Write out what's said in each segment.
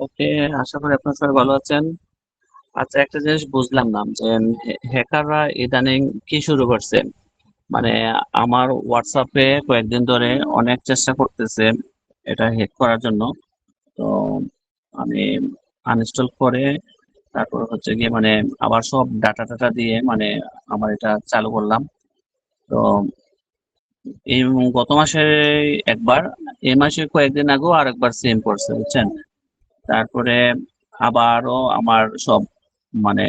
ওকে, আশা করি আপনারা সবাই ভালো আছেন। আচ্ছা, একটা জিনিস বুঝলাম না যে হ্যাকাররা ইদানিং কি শুরু করছে। মানে আমার হোয়াটসঅ্যাপে কয়েকদিন ধরে অনেক চেষ্টা করতেছে এটা হ্যাক করার জন্য। তো আমি আনইনস্টল করে তারপর হচ্ছে গিয়ে মানে আবার সব ডাটা দিয়ে মানে আমার এটা চালু করলাম। তো এই গত মাসে একবার, এই মাসে কয়েকদিন আগেও আরেকবার সেম করছে, বুঝছেন? তারপরে আবারও আমার সব মানে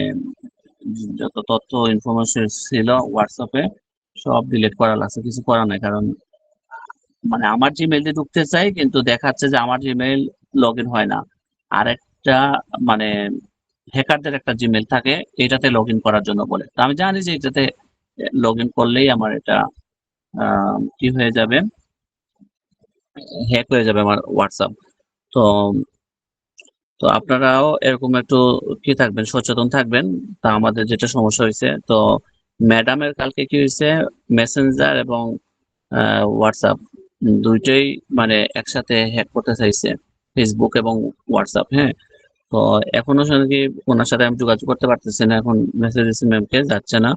যত তথ্য ইনফরমেশন ছিল হোয়াটসঅ্যাপে সব ডিলিট করা লাগছে, কিছু করার নাই। কারণ মানে আমার জিমেইল দিয়ে ঢুকতে চাই কিন্তু দেখাচ্ছে যে আমার জিমেইল লগ ইন হয় না। আরেকটা মানে হ্যাকারদের একটা জিমেইল থাকে, এটাতে লগ ইন করার জন্য বলে। তো আমি জানি যে এটাতে লগ ইন করলেই আমার এটা কি হয়ে যাবে, হ্যাক হয়ে যাবে আমার হোয়াটসঅ্যাপ। তো তো আপনারাও এরকম একটু কি থাকবেন, সচেতন থাকবেন। তা আমাদের যেটা সমস্যা হয়েছে, তো ম্যাডামের কালকে কি হয়েছে, মেসেঞ্জার এবং হোয়াটসঅ্যাপ দুইটাই মানে একসাথে হ্যাক করতে চাইছে, ফেসবুক এবং হোয়াটসঅ্যাপ। হ্যাঁ, তো এখনো শুনে কি ওনার সাথে আমি যোগাযোগ করতে পারতেছি না। এখন মেসেজ দিচ্ছি ম্যামকে, যাচ্ছে না।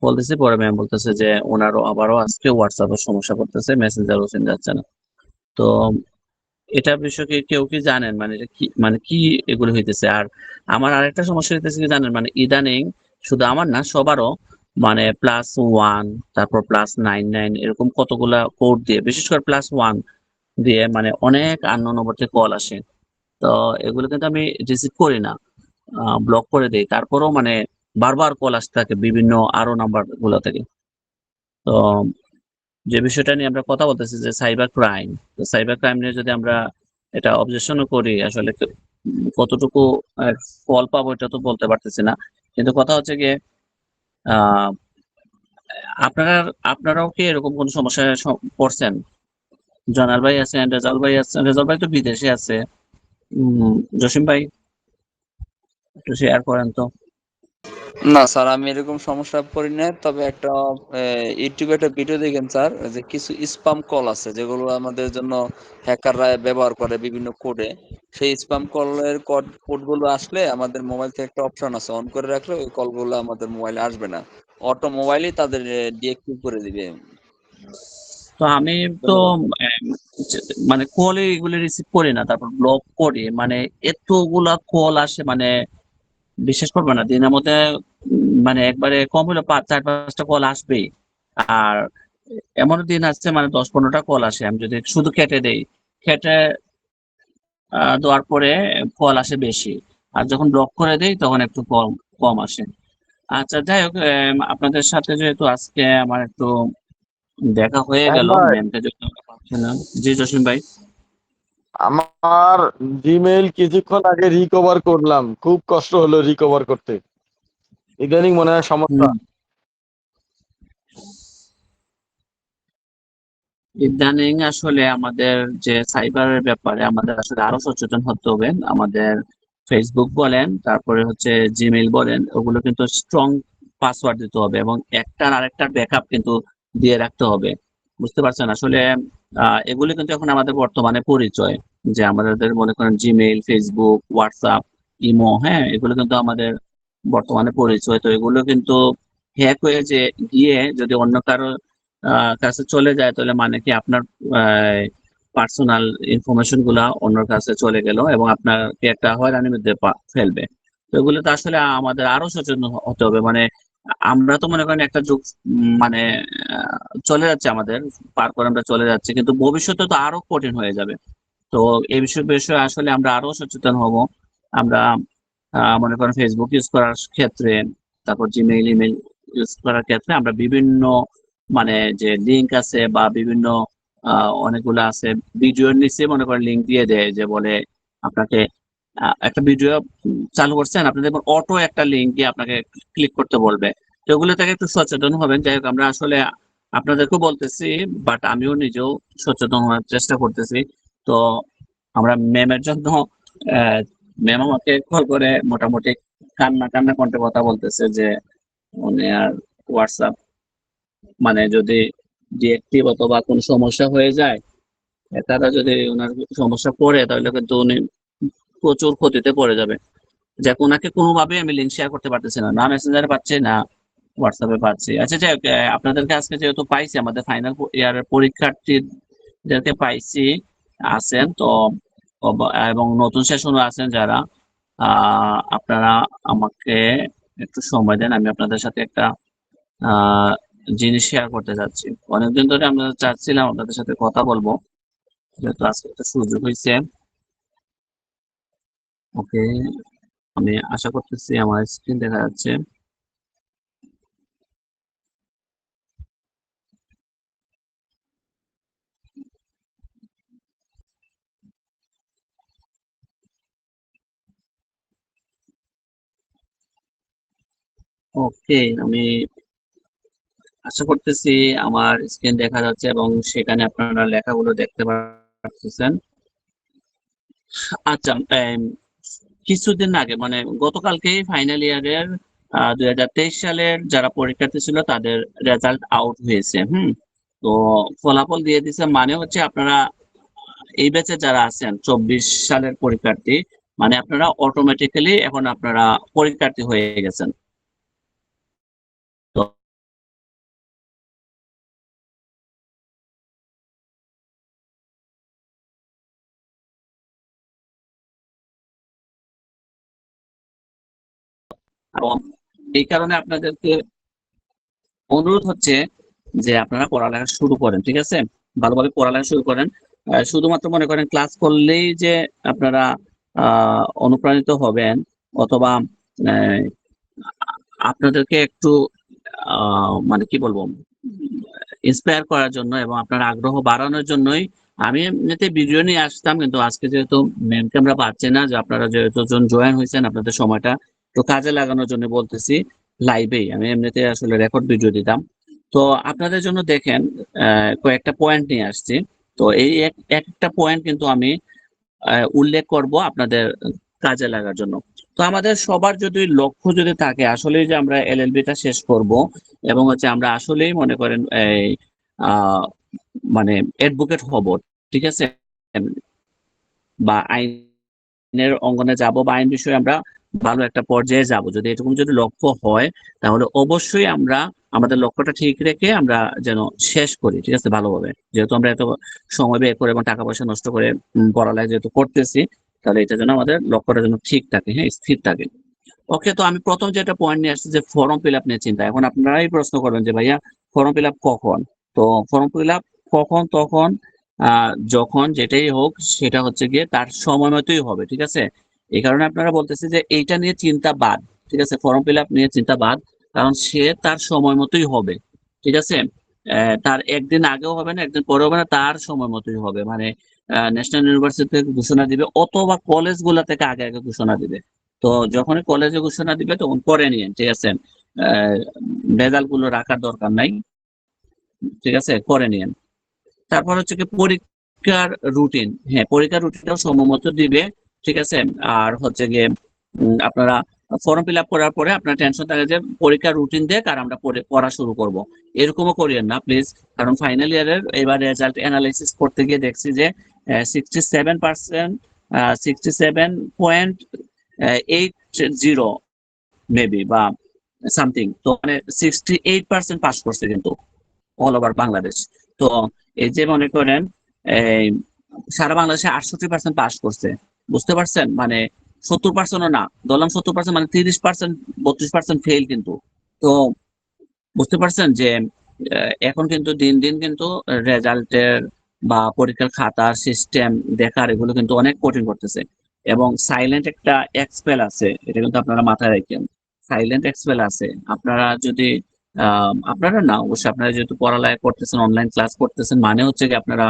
বলতেছি, পরে ম্যাম বলতেছে যে ওনারও আবারও আজকে হোয়াটসঅ্যাপের সমস্যা করতেছে, মেসেঞ্জারও যাচ্ছে না। তো এটা বিষয়ে কেউ কি জানেন, মানে এটা কি, মানে কি এগুলো হইতেছে? আর আমার আরেকটা সমস্যা হইতেছে কি জানেন, মানে ইদানিং শুধু আমার না, সবারও মানে +1, তারপর +99 এরকম কতগুলা কোড দিয়ে, বিশেষ করে +1 দিয়ে মানে অনেক আননোন নম্বর থেকে কল আসে। তো এগুলো কিন্তু আমি রিসিভ করি না, ব্লক করে দেই। তারপরেও মানে বারবার কল আসতে থাকে বিভিন্ন আরো নাম্বার গুলো থেকে। তো যে বিষয়টা নিয়ে আমরা কথা বলতেছি যে সাইবার ক্রাইম, তো সাইবার ক্রাইম নিয়ে যদি আমরা এটা অবজেকশনও করি, আসলে কতটুকু ফল পাবো এটা তো বলতে পারতেছি না। কিন্তু কথা হচ্ছে গিয়ে আহ আপনারা আপনারাও কি এরকম কোন সমস্যায় পড়ছেন? জনাল ভাই আছেন, রেজাল ভাই আছেন, রেজাল ভাই তো বিদেশে আছে। জসিম ভাই একটু শেয়ার করেন তো। না স্যার, আমি এরকম সমস্যায় পড়ি নাই। তবে একটা ইউটিউবে একটা ভিডিও দেখেন স্যার, যে কিছু স্পাম কল আছে যেগুলো আমাদের জন্য হ্যাকাররা ব্যবহার করে বিভিন্ন কোডে। সেই স্পাম কলের কোডগুলো আসলে আমাদের মোবাইল থেকে একটা অপশন আছে, অন করে রাখলে ওই কলগুলো আমাদের মোবাইলে আসবে না, অটো মোবাইলই তাদের ডিএক্টিভ করে দিবে। তো আমি তো ধন্যবাদ। আম, মানে কল এগুলো রিসিভ করি না, তারপর ব্লক করি। মানে এতগুলা কল আসে, মানে বিশ্বাস করবে না, দিনের মধ্যে মানে একবারে কম হলে 4-5টা কল আসবেই। আর এমন দিন আসছে মানে 10-15টা কল আসে, আমি যদি শুধু কেটে দেই, কেটে দেওয়ার পরে কল আসে বেশি। আর যখন ব্লক করে দেই তখন একটু কম কম আসে। আচ্ছা, যাই হোক, আপনাদের সাথে যেহেতু আজকে আমার একটু দেখা হয়ে হ্যাঁ গেল, ভাই, ম্যামকে যখন আমরা পাচ্ছিলাম। জি জসিম ভাই। আমার জিমেইল কিছুক্ষণ আগে রিকভার করলাম, খুব কষ্ট হলো রিকভার করতে। ইদানিং মনে হয় সমস্যা। হুম, ইদানিং আসলে আমাদের যে সাইবারের ব্যাপারে আমাদের আসলে আরো সচেতন হতে হবে। আমাদের ফেসবুক বলেন, তারপরে হচ্ছে জিমেইল বলেন, ওগুলো কিন্তু স্ট্রং পাসওয়ার্ড দিতে হবে এবং একটার আরেকটার ব্যাকআপ কিন্তু দিয়ে রাখতে হবে। বুঝতে পারছেন আসলে এগুলো কিন্তু এখন আমাদের বর্তমানে পরিচয়, যে আমাদের মনে করেন জিমেইল, ফেসবুক, হোয়াটসঅ্যাপ, ইমো, হ্যাঁ, এগুলো কিন্তু আমাদের বর্তমানে পরিচয়। তো এগুলো কিন্তু হ্যাক হয়ে যে গিয়ে যদি অন্য কারো কাছে চলে যায়, তাহলে মানে কি আপনার পার্সোনাল ইনফরমেশন গুলা অন্যর কাছে চলে গেল এবং আপনাকে একটা হয়রানির মধ্যে ফেলবে। তো এগুলো তো আসলে আমাদের আরো সচেতন হতে হবে। মানে আমরা তো মনে করেন একটা যুগ মানে চলে যাচ্ছে আমাদের, পার করে আমরা চলে যাচ্ছি, কিন্তু ভবিষ্যতে তো আরো কঠিন হয়ে যাবে। তো এই বিষয়ে আসলে আমরা আরো সচেতন হব। আমরা মনে করেন ফেসবুক ইউজ করার ক্ষেত্রে, তারপর জিমেইল, ইমেল ইউজ করার ক্ষেত্রে আমরা বিভিন্ন মানে যে লিঙ্ক আছে বা বিভিন্ন অনেকগুলো আছে, ভিডিওর নিচে মনে করেন লিঙ্ক দিয়ে দেয়, যে বলে আপনাকে একটা ভিডিও চালু করছেন, আপনি দেখবেন অটো একটা লিঙ্ক দিয়ে আপনাকে ক্লিক করতে বলবে। তো ওগুলো থেকে একটু সচেতন হবেন। যাই হোক, আমরা আসলে আপনাদেরকেও বলতেছি, বাট আমিও নিজেও সচেতন হওয়ার চেষ্টা করতেছি। তো আমরা ম্যামের জন্য ম্যাম আমাকে কল করে মোটামুটি কান্না কান্না কণ্ঠে কথা বলতেছে যে উনি আর হোয়াটসঅ্যাপ মানে যদি ডিএক্টিভ অথবা কোনো সমস্যা হয়ে যায়, তারা যদি ওনার সমস্যা পড়ে, তাহলে কিন্তু উনি প্রচুর ক্ষতিতে পড়ে যাবে। যে ওনাকে কোনোভাবে আমি লিঙ্ক শেয়ার করতে পারতেছি না, না মেসেঞ্জারে পাচ্ছি না হোয়াটসঅ্যাপে পাচ্ছি। আচ্ছা যাই হোক, আপনাদেরকে আজকে যেহেতু পাইছি, আমাদের ফাইনাল ইয়ারের পরীক্ষার্থীদেরকে পাইছি আছেন তো, এবং নতুন সেশনও আছেন যারা, আপনারা আমাকে একটু সময় দেন, আমি আপনাদের সাথে একটা আহ জিনিস শেয়ার করতে চাচ্ছি। অনেকদিন ধরে আমরা চাচ্ছিলাম আপনাদের সাথে কথা বলবো, যেহেতু আজকে একটা সুযোগ হয়েছে। ওকে, আমি আশা করতেছি আমার স্ক্রিন দেখা যাচ্ছে। ওকে, আমি আশা করতেছি আমার স্ক্রিন দেখা যাচ্ছে এবং সেখানে আপনারা লেখাগুলো দেখতে পাচ্ছেন। আচ্ছা, কিছুদিন আগে মানে গতকালকেই ফাইনাল ইয়ারের 2023 সালের যারা পরীক্ষার্থী ছিল তাদের রেজাল্ট আউট হয়েছে। তো ফলাফল দিয়ে দিছে, মানে হচ্ছে আপনারা এই ব্যাচে যারা আছেন 24 সালের পরীক্ষার্থী, মানে আপনারা অটোমেটিক্যালি এখন আপনারা পরীক্ষার্থী হয়ে গেছেন। তো এবং এই কারণে আপনাদেরকে অনুরোধ হচ্ছে যে আপনারা পড়ালেখা শুরু করেন, ঠিক আছে, ভালোভাবে পড়ালেখা শুরু করেন। শুধুমাত্র মনে করেন ক্লাস করলেই যে আপনারা অনুপ্রাণিত হবেন, অথবা আহ, আপনাদেরকে একটু মানে কি বলবো, ইন্সপায়ার করার জন্য এবং আপনার আগ্রহ বাড়ানোর জন্যই আমি এমনিতে ভিডিও নিয়ে আসতাম, কিন্তু আজকে যেহেতু ম্যামকে আমরা পাচ্ছি না, যে আপনারা যেহেতু জন জয়েন হয়েছেন আপনাদের সময়টা তো কাজে লাগানোর জন্য বলতেছি লাইভেই আমি এমনিতে আসলে রেকর্ড ভিডিও দিতাম। তো আপনাদের জন্য দেখেন কয়েকটা পয়েন্ট নিয়ে আসছি। তো এই একটা পয়েন্ট কিন্তু আমি উল্লেখ করব আপনাদের কাজে লাগার জন্য। তো আমাদের সবার যদি লক্ষ্য যদি থাকে আসলেই যে আমরা এলএলবিটা শেষ করব এবং হচ্ছে আমরা আসলেই মনে করেন এই আহ, মানে অ্যাডভোকেট হব, ঠিক আছে, বা আইনের অঙ্গনে যাব বা আইন বিষয়ে আমরা ভালো একটা পর্যায়ে যাব, যদি এরকম যদি লক্ষ্য হয় তাহলে অবশ্যই আমরা আমাদের লক্ষ্যটা ঠিক রেখে আমরা যেন শেষ করি, ঠিক আছে, ভালোভাবে। যেহেতু আমরা এত সময় ব্যয় করে এবং টাকা পয়সা নষ্ট করে পড়ালেখা যেহেতু করতেছি, তাহলে এটা যেন আমাদের লক্ষ্যটা যেন ঠিক থাকে, হ্যাঁ, স্থির থাকে। ওকে, তো আমি প্রথম যেটা পয়েন্ট নিয়ে আসছি যে ফর্ম ফিল আপ নিয়ে চিন্তা। এখন আপনারাই প্রশ্ন করবেন যে ভাইয়া ফর্ম ফিল আপ কখন? তো ফর্ম ফিল আপ কখন? তখন যখন যেটাই হোক সেটা হচ্ছে গিয়ে তার সময় মতোই হবে, ঠিক আছে। এই কারণে আপনারা বলতেছে যে এইটা নিয়ে চিন্তা বাদ, ঠিক আছে, ফর্ম ফিল আপ নিয়ে চিন্তা বাদ, কারণ সে তার সময় মতোই হবে, ঠিক আছে। তার একদিন আগেও হবে না, একদিন পরেও হবে না, তার সময় মতোই হবে। মানে ন্যাশনাল ইউনিভার্সিটি থেকে ঘোষণা দিবে অথবা কলেজ গুলা থেকে আগে আগে ঘোষণা দিবে। তো যখনই কলেজে ঘোষণা দিবে তখন করে নিন, ঠিক আছে, রেজাল্ট গুলো রাখার দরকার নাই, ঠিক আছে, করে নিন। তারপর হচ্ছে কি পরীক্ষার রুটিন, হ্যাঁ পরীক্ষার রুটিনটাও সময়মতো দিবে, ঠিক আছে। আর হচ্ছে গিয়ে আপনারা ফর্ম ফিল আপ করার পরে আপনার টেনশন থাকে যে পরীক্ষার রুটিন দেখ আর আমরা পড়া শুরু করব, এরকমও করিয়েন না প্লিজ। কারণ ফাইনাল ইয়ারের এবার রেজাল্ট অ্যানালাইসিস করতে গিয়ে দেখছি যে 67%, 67.80 মেবি বা সামথিং, তো মানে 68% পাস করছে কিন্তু অল ওভার বাংলাদেশ। তো এই যে মনে করেন এই সারা বাংলাদেশে 68% পাস করছে, বুঝতে পারছেন, মানে 70%ও না, ধরলাম 70%, মানে 30%, 32% ফেল কিন্তু। তো বুঝতে পারছেন যে এখন কিন্তু দিন দিন কিন্তু রেজাল্টের বা পরীক্ষার খাতার সিস্টেম দেখার এগুলো কিন্তু অনেক কঠিন করতেছে। এবং সাইলেন্ট একটা এক্সপেল আছে, এটা কিন্তু আপনারা মাথায় রাখেন, সাইলেন্ট এক্সপেল আছে। আপনারা যদি আপনারা না, অবশ্যই আপনারা যেহেতু পড়ালেখা করতেছেন, অনলাইন ক্লাস করতেছেন, মানে হচ্ছে কি আপনারা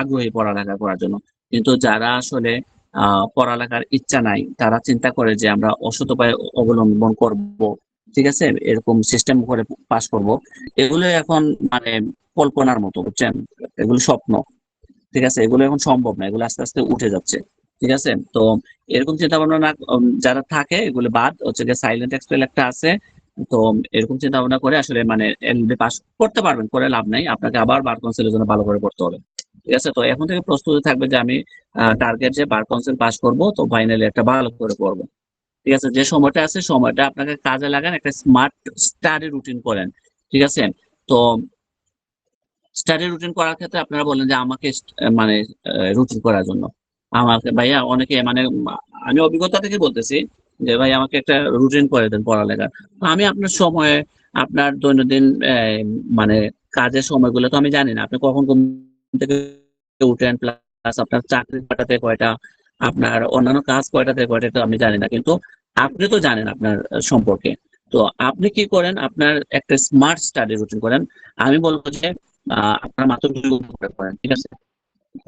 আগ্রহী পড়ালেখা করার জন্য। কিন্তু যারা আসলে পড়ালেখার ইচ্ছা নাই, তারা চিন্তা করে যে আমরা অসৎ উপায় অবলম্বন করব, ঠিক আছে, এরকম সিস্টেম করে পাস করব, এগুলো এখন মানে কল্পনার মতো, বুঝছেন, এগুলো স্বপ্ন, ঠিক আছে, এগুলো এখন সম্ভব না, এগুলো আস্তে আস্তে উঠে যাচ্ছে, ঠিক আছে। তো এরকম চিন্তা ভাবনা না যারা থাকে, এগুলো বাদ, হচ্ছে যে সাইলেন্ট এক্সপেল একটা আছে। তো এরকম চিন্তা ভাবনা করে আসলে মানে এলবি পাস করতে পারবেন, করে লাভ নাই, আপনাকে আবার বার কাউন্সিলের জন্য ভালো করে পড়তে হবে। ঠিক আছে? তো এখন থেকে প্রস্তুতি থাকবে যে আমি টার্গেট যে বার কাউন্সিল পাস করব, তো ফাইনালি একটা ভালো করে পড়বো। ঠিক আছে? যে সময়টা আছে সময়টা আপনাকে কাজে লাগান, একটা স্মার্ট স্টাডি রুটিন করেন। ঠিক আছে? তো স্টাডি রুটিন করার ক্ষেত্রে আপনারা বললেন যে আমাকে মানে রুটিন করার জন্য। আমাকে ভাইয়া অনেকে মানে আমি অভিজ্ঞতা থেকে বলতেছি যে ভাই আমাকে একটা রুটিন করে দেন পড়ালেখার। তো আমি আপনার সময়ে আপনার দৈনন্দিন মানে কাজের সময়গুলো তো আমি জানি না। আপনি কখন ঘুম থেকে উঠেন প্লাস আপনার চাকরি কয়টাতে কয়টা, আপনার অন্যান্য কাজ কয়টা থেকে কয়টা তো আমি জানি না। কিন্তু আপনি তো জানেন আপনার সম্পর্কে। তো আপনি কি করেন? আপনার একটা স্মার্ট স্টাডি রুটিন করেন। আমি বলব যে আপনারা মাত্র ২ ঘন্টা করে পড়েন। ঠিক আছে?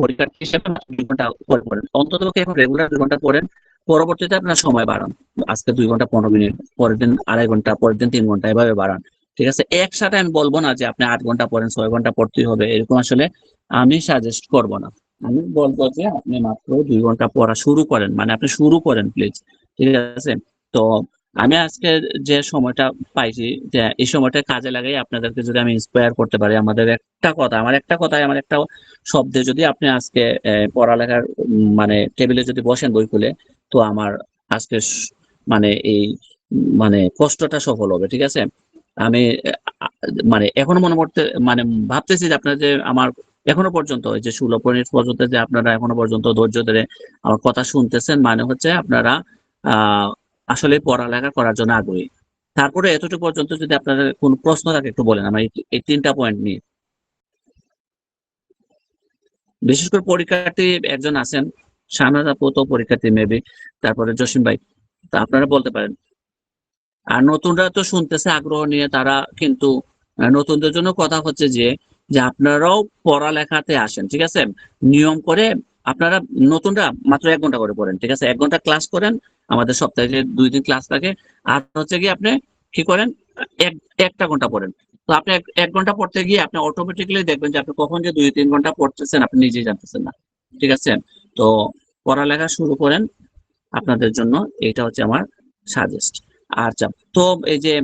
পরীক্ষার্থী হিসেবে মাত্র ২ ঘন্টা করে পড়েন। অন্ততপক্ষে এখন রেগুলার ২ ঘন্টা পড়েন। পরবর্তীতে আপনার সময় বাড়ান। আজকে ২ ঘন্টা ১৫ মিনিট, পরের দিন ২.৫ ঘন্টা, পরের দিন ৩ ঘন্টা এভাবে বাড়ান। ঠিক আছে? একসাথে আমি বলব না যে আপনি ৮ ঘন্টা পড়েন, ৬ ঘন্টা পড়তেই হবে। এরকম আসলে আমি সাজেস্ট করব না। আমি বলব যে আপনি মাত্র ২ ঘন্টা পড়া শুরু করেন। মানে আপনি শুরু করেন প্লিজ। ঠিক আছে? তো আমি আজকে যে সময়টা পাইছি যে এই সময়টা কাজে লাগাই আপনাদেরকে যদি আমি ইন্সপায়ার করতে পারি, আমার একটা কথায় আমার একটা শব্দে যদি আপনি আজকে পড়ালেখার মানে টেবিলে যদি বসেন বই খুলে, তো আমার আজকে মানে এই মানে কষ্টটা সফল হবে। ঠিক আছে? আমি আ মানে এখনো মনে পড়তে মানে ভাবতেছি যে আপনারা যে আমার এখনো পর্যন্ত এই যে ১৬ মিনিট পর্যন্ত যে আপনারা এখনো পর্যন্ত ধৈর্য ধরে আমার কথা শুনতেছেন মানে হচ্ছে আপনারা আ আসলে পড়ালেখা করার জন্য আগ্রহী। তারপরে এতটুকু পর্যন্ত যদি আপনাদের কোন প্রশ্ন থাকে একটু বলেন। আমার এই ৩ টা পয়েন্ট নিয়ে। বিশেষ করে পরীক্ষার্থী একজন আছেন, শাহনাজ আপু তো পরীক্ষার্থী মেবি। তারপরে জসিম ভাই। তো আপনারা বলতে পারেন। আর নতুনরা তো শুনতেছে আগ্রহ নিয়ে তারা কিন্তু নতুনদের জন্য কথা হচ্ছে যে আপনারাও পড়ালেখাতে আসেন। ঠিক আছে? নিয়ম করে আপনারা নতুনরা মাত্র ১ ঘন্টা করে পড়েন। ঠিক আছে? ১ ঘন্টা ক্লাস করেন। আমাদের সপ্তাহে যে ২ দিন ক্লাস থাকে। আর হচ্ছে গিয়ে আপনি কি করেন? এক ১ টা ঘন্টা পড়েন। তো আপনি ১ ঘন্টা পড়তে গিয়ে আপনি অটোমেটিক্যালি দেখবেন যে আপনি কখন যে ২-৩ ঘন্টা পড়তেছেন আপনি নিজেই জানতেছেন না। ঠিক আছে? তো পড়ালেখা শুরু করেন। আপনাদের জন্য এইটা হচ্ছে আমার সাজেস্ট। আচ্ছা, তো এই যে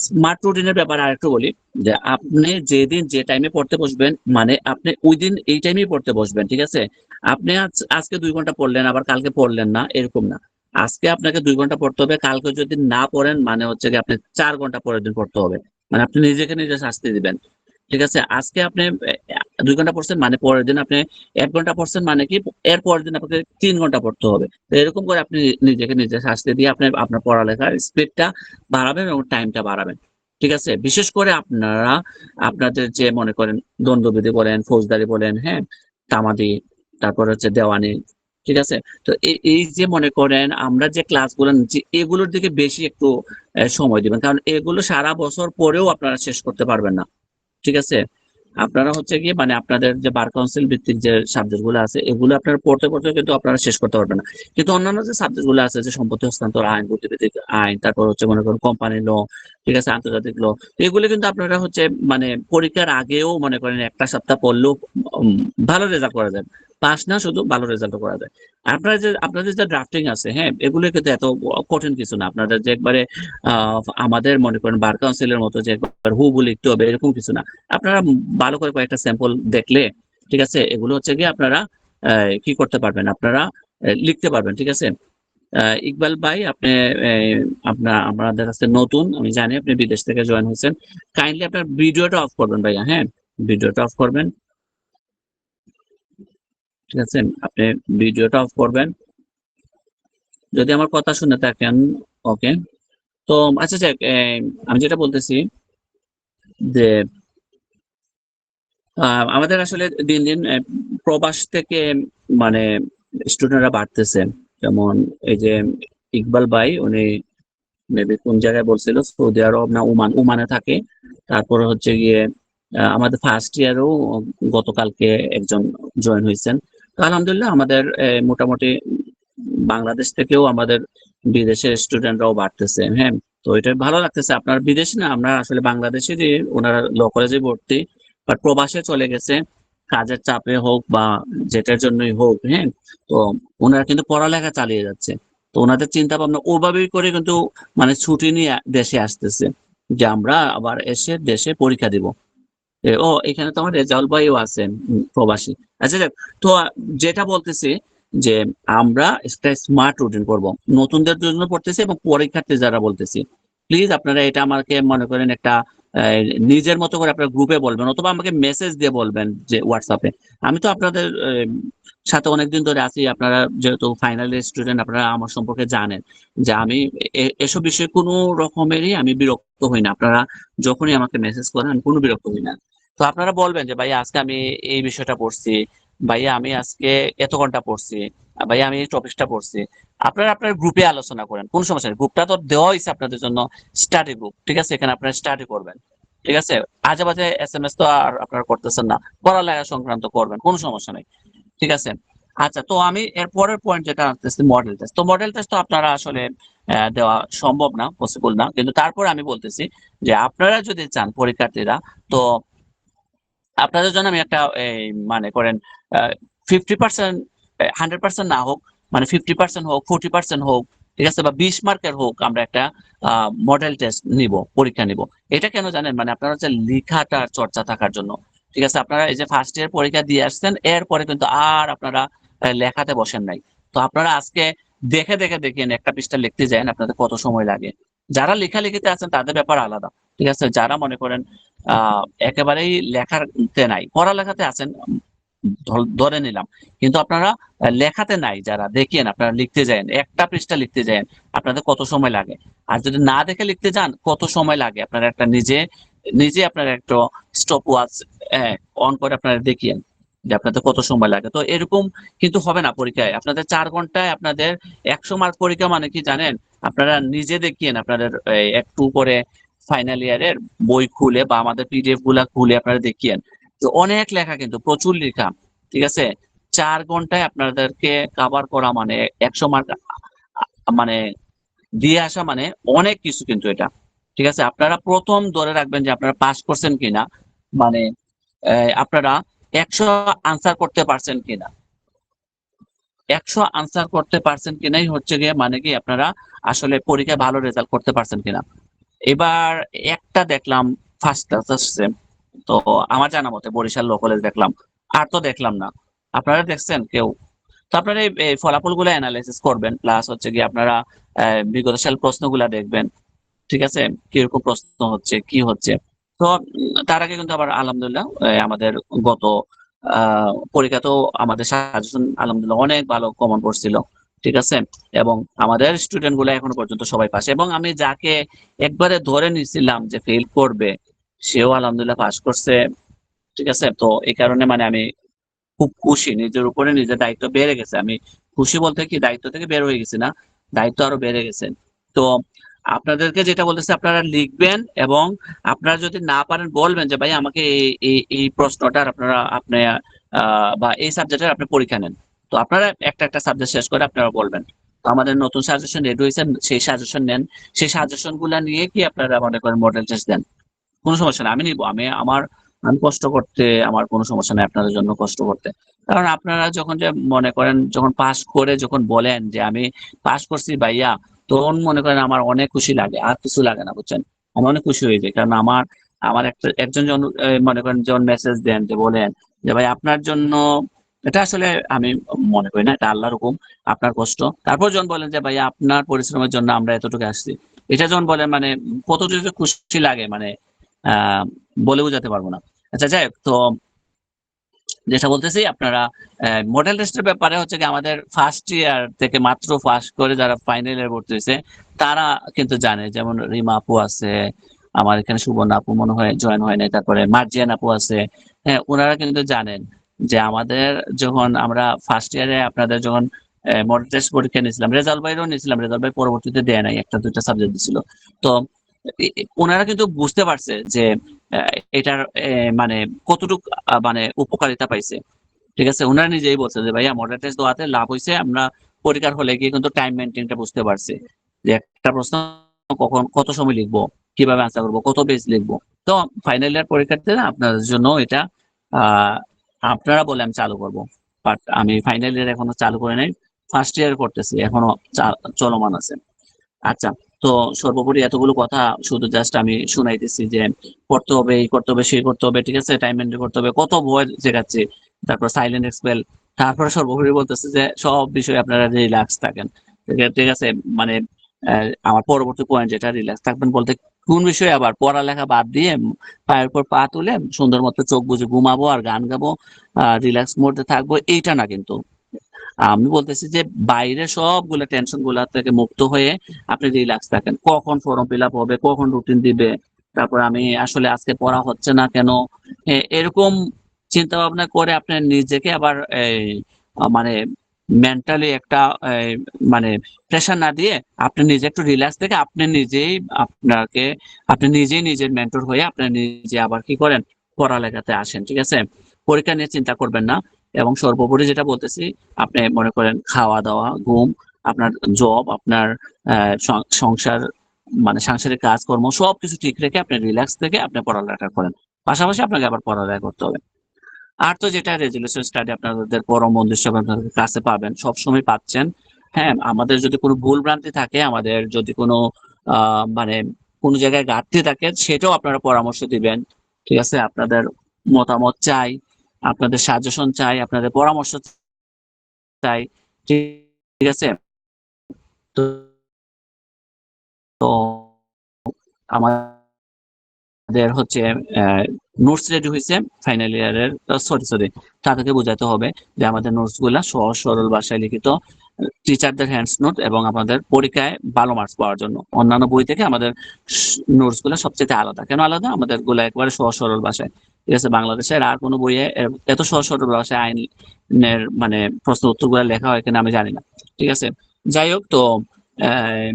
স্মার্ট রুটিনের ব্যাপারে আরেকটু বলি যে আপনি যেদিন যে টাইমে পড়তে বসবেন মানে আপনি ঐদিন এই টাইমেই পড়তে বসবেন। ঠিক আছে? আপনি আজকে ২ ঘন্টা পড়লেন আবার কালকে পড়লেন না এরকম না। আজকে আপনাকে ২ ঘন্টা পড়তে হবে। কালকে যদি না পড়েন মানে হচ্ছে গিয়ে আপনি ৪ ঘন্টা পরের দিন পড়তে হবে। মানে আপনি নিজেকে নিজে শাস্তি দিবেন। ঠিক আছে? আজকে আপনি ২ ঘন্টা পড়ছেন মানে পরের দিন আপনি ১ ঘন্টা পড়ছেন মানে কি এর পরের দিন আপনাকে ৩ ঘন্টা পড়তে হবে। তো এরকম করে আপনি নিজেকে নিজে শাস্তি দিয়ে আপনি আপনার পড়ালেখার স্পিডটা বাড়াবেন এবং টাইমটা বাড়াবেন। ঠিক আছে? বিশেষ করে আপনারা আপনাদের যে মনে করেন দণ্ডবিধি বলেন, ফৌজদারি বলেন, হ্যাঁ? তামাদি, তারপরে হচ্ছে দেওয়ানি। ঠিক আছে? তো এই যে মনে করেন আমরা যে ক্লাসগুলো নিচ্ছি এগুলোর দিকে বেশি একটু সময় দিবেন। কারণ এগুলো সারা বছর পড়েও আপনারা শেষ করতে পারবেন না। ঠিক আছে? আপনারা হচ্ছে গিয়ে মানে আপনাদের যে বার কাউন্সিল ভিত্তিক যে সাবজেক্ট গুলো আছে এগুলো আপনারা পড়তে কিন্তু আপনারা শেষ করতে পারবেন না। কিন্তু অন্যান্য যে সাবজেক্ট গুলো আছে যে সম্পত্তি হস্তান্তর আইন, বুদ্ধিবৃত্তিক আইন, তারপর হচ্ছে মনে করুন কোম্পানি ল, ঠিক আছে? আন্তর্জাতিক ল। এগুলো কিন্তু আপনারা হচ্ছে মানে পরীক্ষার আগেও মনে করেন ১ টা সপ্তাহ পড়লেও উম ভালো রেজাল্ট করা যায়। পাস না শুধু ভালো রেজাল্টও করা যায়। আপনাদের যে ড্রাফটিং আছে, হ্যাঁ? এগুলো কিন্তু এত কঠিন কিছু না। আপনাদের যে একবারে আ আমাদের মনে করেন বার কাউন্সিল এর মতো যে একবার হুবহু লিখতে হবে এরকম কিছু না। আপনারা ভালো করে কয়েকটা স্যাম্পল দেখলে, ঠিক আছে? এগুলো হচ্ছে গিয়ে আপনারা অ্যা কি করতে পারবেন? আপনারা লিখতে পারবেন। ঠিক আছে? ইকবাল ভাই আপনি আমাদের কাছে নতুন। আমি জানি আপনি বিদেশ থেকে জয়েন হয়েছেন। কাইন্ডলি আপনার ভিডিওটা অফ করবেন ভাইয়া, হ্যাঁ? ভিডিওটা অফ করবেন। ঠিক আছে? আপনি ভিডিওটা অফ করবেন। যদি আমার কথা শুনে থাকেন, ওকে। তো আচ্ছা যাক আমি যেটা বলতেছি যে আ আমাদের আসলে দিন, দিন প্রবাস থেকে মানে স্টুডেন্টরা বাড়তেছে। যেমন এই যে ইকবাল ভাই উনি মেবি কোন জায়গায় বলছিল সৌদি আরব না ওমান, ওমানে থাকে। তারপরে হচ্ছে গিয়ে আমাদের ফার্স্ট ইয়ারেও গতকালকে একজন জয়েন হইছেন। তো আলহামদুলিল্লাহ আমাদের মোটামুটি বাংলাদেশ থেকেও আমাদের বিদেশের স্টুডেন্টরাও বাড়তেছে। হ্যাঁ? তো এটা ভালো লাগতেছে। আপনার বিদেশে না আমরা আসলে বাংলাদেশেরই উনারা ল কলেজে ভর্তি। বাট প্রবাসে চলে গেছে। কাজের চাপে হোক বা যেটার জন্যই হোক, হ্যাঁ? তো উনারা কিন্তু পড়ালেখা চালিয়ে যাচ্ছে। তো উনাদের চিন্তা ভাবনা ওভাবেই করে কিন্তু মানে ছুটি নিয়ে দেশে আসতেছে। যে আমরা আবার এসে দেশে পরীক্ষা দিব। ও এখানে তো আমার রেজাউল ভাইও আছেন, প্রবাসী। আচ্ছা যাক, তো যেটা বলতেছি যে আমরা একটা স্মার্ট রুটিন করব, নতুনদের জন্য পড়তেছি এবং পরীক্ষার্থী যারা বলতেছি, প্লিজ আপনারা এটা আমাকে মনে করেন একটা নিজের মতো করে আপনার গ্রুপে বলবেন অথবা আমাকে মেসেজ দিয়ে বলবেন যে হোয়াটসঅ্যাপে। আমি তো আপনাদের সাথে অনেকদিন ধরে আছি, আপনারা যেহেতু ফাইনাল স্টুডেন্ট আপনারা আমার সম্পর্কে জানেন যে আমি এসব বিষয়ে কোনো রকমেরই আমি বিরক্ত হই না। আপনারা যখনই আমাকে মেসেজ করেন আমি কোনো বিরক্ত হই না। তো আপনারা বলবেন যে ভাইয়া আজকে আমি এই বিষয়টা পড়ছি, ভাইয়া আমি আজকে এত ঘন্টা পড়ছি, ভাইয়া আমি এই টপিকটা পড়ছি। আপনারা আপনার গ্রুপে আলোচনা করেন, কোনো সমস্যা নেই। গ্রুপটা তো দেওয়া হয়েছে আপনাদের জন্য, স্টাডি গ্রুপ, ঠিক আছে? এখানে আপনারা স্টাডি করবেন, ঠিক আছে? আজে বাজে এসএমএস তো আর আপনারা করতেছেন না, পড়ালেখা সংক্রান্ত করবেন, কোনো সমস্যা নেই, ঠিক আছে? আচ্ছা, তো আমি এর পরের পয়েন্ট যেটা আনতেছি মডেল টেস্ট। তো মডেল টেস্ট তো আপনারা আসলে দেওয়া সম্ভব না, পসিবল না, কিন্তু তারপরে আমি বলতেছি যে আপনারা যদি চান পরীক্ষার্থীরা, তো আপনাদের জন্য আমি একটা মানে করেন 50%, 100% না হোক, মানে 50% হোক, 40% হোক, ঠিক আছে, বা 20 মার্কের হোক, আমরা একটা মডেল টেস্ট নিব, পরীক্ষা নিব। এটা কেন জানেন? মানে আপনার হচ্ছে লেখাটার চর্চা থাকার জন্য, ঠিক আছে? আপনারা এই যে ফার্স্ট ইয়ার পরীক্ষা দিয়ে আসছেন, এরপরে কিন্তু আর আপনারা লেখাতে বসেন নাই। তো আপনারা আজকে দেখে দেখে দেখেন একটা পৃষ্ঠা লিখতে যান, আপনাদের কত সময় লাগে। যারা লেখালেখিতে আছেন তাদের ব্যাপার আলাদা, ঠিক আছে? যারা মনে করেন একেবারেই লেখাতে নাই, পড়ালেখাতে আছেন, ধরে নিলাম, কিন্তু আপনারা লেখাতে নাই যারা, দেখিয়েন আপনারা লিখতে যান, একটা পৃষ্ঠা লিখতে যান, আপনাদের কত সময় লাগে। আর যদি না দেখে লিখতে যান, কত সময় লাগে, আপনারা একটা নিজে নিজে আপনারা একটা স্টপ ওয়াচ অন করে আপনারা দেখিয়েন যে আপনাদের কত সময় লাগে। তো এরকম কিন্তু হবে না পরীক্ষায়। আপনাদের 4 ঘন্টায় আপনাদের 100 মার্ক পরীক্ষা, মানে কি জানেন? আপনারা নিজে দেখিয়েন, আপনাদের একটু করে ফাইনাল ইয়ারের বই খুলে বা আমাদের পিডিএফ গুলা খুলে আপনারা দেখিয়েন যে অনেক লেখা, কিন্তু প্রচুর লেখা, ঠিক আছে? 4 ঘন্টায় আপনাদেরকে কভার করা মানে 100 মার্ক মানে দিয়ে আসা মানে অনেক কিছু কিন্তু এটা, ঠিক আছে? আপনারা প্রথম ধরে রাখবেন যে আপনারা পাস করছেন কিনা, মানে আপনারা 100 আনসার করতে পারছেন কিনা। 100 আনসার করতে পারছেন কিনাই হচ্ছে গিয়ে মানে কি আপনারা আসলে পরীক্ষায় ভালো রেজাল্ট করতে পারছেন কিনা। এবার একটা দেখলাম ফার্স্ট ক্লাস আসছে, তো আমার জানা মতে বরিশাল ল কলেজ দেখলাম, আর তো দেখলাম না। আপনারা দেখছেন কেউ? তো আপনারা এই ফলাফলগুলো এনালাইসিস করবেন, প্লাস হচ্ছে গিয়ে আপনারা বিগত সাল প্রশ্নগুলা দেখবেন, ঠিক আছে? কিরকম প্রশ্ন হচ্ছে, কি হচ্ছে। তো তার আগে কিন্তু আবার আলহামদুলিল্লাহ আমাদের গত পরীক্ষাতেও আমাদের সাজেশন আলহামদুলিল্লাহ অনেক ভালো কমন পড়ছিল, ঠিক আছে? এবং আমাদের স্টুডেন্ট গুলো এখনো পর্যন্ত সবাই পাস, এবং আমি যাকে একবারে ধরে নিছিলাম যে ফেল করবে, সেও আলহামদুলিল্লাহ পাস করছে, ঠিক আছে? তো এই কারণে মানে আমি খুব খুশি, নিজের উপরে নিজের দায়িত্ব বেড়ে গেছে। আমি খুশি বলতে কি, দায়িত্ব থেকে বের হয়ে গেছি না, দায়িত্ব আরো বেড়ে গেছে। তো আপনাদেরকে যেটা বলতেছি, আপনারা লিখবেন এবং আপনারা যদি না পারেন বলবেন যে ভাই আমাকে এই প্রশ্নটার আপনি বা এই সাবজেক্টের আপনি পরীক্ষা নেন। তো আপনারা একটা একটা সাবজেক্ট শেষ করে আপনারা বলবেন। তো আমাদের নতুন সাজেশন রেডি হয়েছে, সেই সাজেশন নেন। সেই সাজেশন গুলা নিয়ে কি আপনারা মনে করেন মডেল টেস্ট দেন। কোনো সমস্যা নাই। আমি নিবো। আমি কষ্ট করতে আমার কোনো সমস্যা নাই আপনাদের জন্য কষ্ট করতে। কারণ আপনারা যখন যে মনে করেন যখন পাস করে যখন বলেন যে আমি পাস করছি ভাইয়া, তখন মনে করেন আমার অনেক খুশি লাগে। আর কিছু লাগে না, বুঝছেন? আমি অনেক খুশি হয়ে যাই। কারণ আমার আমার একজন যখন মনে করেন যখন মেসেজ দেন যে বলেন যে ভাই আপনার জন্য, এটা আসলে আমি মনে করি না এটা আল্লাহর হুকুম, আপনার কষ্ট। তারপর যখন বলেন যে ভাইয়া আপনার পরিশ্রমের জন্য আমরা এতটুকু আসছি। এটা যখন বলেন মানে কতটুকু যে খুশি লাগে মানে আহ বলে বোঝাতে পারবো না। আচ্ছা যাই হোক, তো যেটা বলতেছি আপনারা মডেল টেস্টের ব্যাপারে হচ্ছে কি আমাদের ফার্স্ট ইয়ার থেকে মাত্র পাস করে যারা ফাইনাল ইয়ার ভর্তি হয়েছে তারা কিন্তু জানে, যেমন রিমা আপু আছে, আমার এখানে সুবর্ণা আপু মনে হয় জয়েন হয় নাই, তারপরে মার্জিয়ান আপু আছে। হ্যাঁ, ওনারা কিন্তু জানেন যে আমাদের যখন আমরা ফার্স্ট ইয়ারে আপনাদের যখন মডেল টেস্ট পরীক্ষা নিয়েছিলাম, রেজাল্ট বাইরেও নিয়েছিলাম, রেজাল্ট বাই পরবর্তীতে দেয় নাই, একটা দুইটা সাবজেক্ট দিছিল। তো ওনারা কিন্তু বুঝতে পারছে যে এটার মানে কতটুকু মানে উপকারিতা পাইছে, ঠিক আছে? উনারা নিজেই বলছে যে ভাইয়া মডেল টেস্ট দেওয়াতে লাভ হয়েছে, আমরা পরীক্ষার হলে গিয়ে কিন্তু টাইম মেনটেনটা বুঝতে পারছি, যে একটা প্রশ্ন কখন কত সময় লিখবো, কিভাবে আনসার করবো, কত পেজ লিখবো। তো ফাইনাল ইয়ার পরীক্ষার্থী না আপনাদের জন্য এটা আহ আপনারা বলে আমি চালু করব, বাট আমি ফাইনাল ইয়ার এখনো চালু করে নাই, ফার্স্ট ইয়ার করতেছি, এখনো চলমান আছে। আচ্ছা, তো সর্বোপরি এতগুলো কথা শুধু জাস্ট আমি শুনাইতেছি যে করতে হবে, এই করতে হবে, সেই করতে হবে, ঠিক আছে? টাইম মেইনটেইন করতে হবে। কত ভয় দেখাচ্ছি। তারপর সাইলেন্ট এক্সপেল। তারপরে সর্বোপরি বলতেছে যে সব বিষয়ে আপনারা রিল্যাক্স থাকেন। ঠিক আছে? মানে আমার পরবর্তী পয়েন্ট যেটা রিল্যাক্স থাকবেন বলতে কোন বিষয়ে আবার পড়ালেখা বাদ দিয়ে পায়ের উপর পা তুলে সুন্দর মতো চোখ বুজে ঘুমাবো আর গান গাবো, রিল্যাক্স মোডে থাকবো এইটা না কিন্তু। আমি বলতেছি যে বাইরের সবগুলা টেনশন গুলা থেকে মুক্ত হয়ে আপনি রিল্যাক্স থাকেন। কখন ফর্ম ফিল আপ হবে, কখন রুটিন দিবে, তারপর আমি আসলে আজকে পড়া হচ্ছে না কেন? এরকম চিন্তা ভাবনা করে আপনি নিজেকে আবার এই মানে মেন্টালি একটা মানে প্রেশার না দিয়ে আপনি নিজে একটু রিল্যাক্স থেকে আপনি নিজেই নিজের মেন্টর হয়ে আপনি নিজে আবার কি করেন? পড়ালেখাতে আসেন। ঠিক আছে? পরীক্ষা নিয়ে চিন্তা করবেন না। এবং সর্বোপরি যেটা বলতেছি, আপনি মনে করেন খাওয়া-দাওয়া, ঘুম, আপনার জব, আপনার সংসার মানে সাংসারিক কাজকর্ম সবকিছু ঠিক রেখে আপনি রিল্যাক্স থেকে আপনি পড়ালেখা করেন। পাশাপাশি আপনাকে আবার পড়ালেখা করতে হবে। আর তো যেটা রেজোলিউশন স্টাডি আপনাদের পরম বন্ধু হিসেবে আপনাদের কাছে পাবেন, সবসময় পাচ্ছেন। হ্যাঁ? আমাদের যদি কোনো ভুল ভ্রান্তি থাকে, আমাদের যদি কোনো মানে কোনো জায়গায় ঘাটতি থাকে সেটাও আপনারা পরামর্শ দিবেন। ঠিক আছে? আপনাদের মতামত চাই, আপনাদের সাজেশন চাই, আপনাদের পরামর্শ চাই। ঠিক আছে? তো তো আমাদের হচ্ছে নোটস রেডি হইছে ফাইনাল ইয়ারের, সরি তাদেরকে বোঝাতে হবে যে আমাদের নোটস গুলা সহজ সরল ভাষায় লিখিত, টিচারদের হ্যান্ডস নোট এবং আমাদের পরীক্ষায় ভালো মার্কস পাওয়ার জন্য। অন্যান্য বই থেকে আমাদের নোটস গুলা সবচেয়ে আলাদা। কেন আলাদা? আমাদের গুলা একবারে সহজ সরল ভাষায়। ঠিক আছে? বাংলাদেশের আর কোনো বইয়ে এত সহজ সরল ভাষায় আইনের মানে প্রশ্ন উত্তর গুলা লেখা হয় কিনা আমি জানি না। ঠিক আছে? যাই হোক, তো আহ,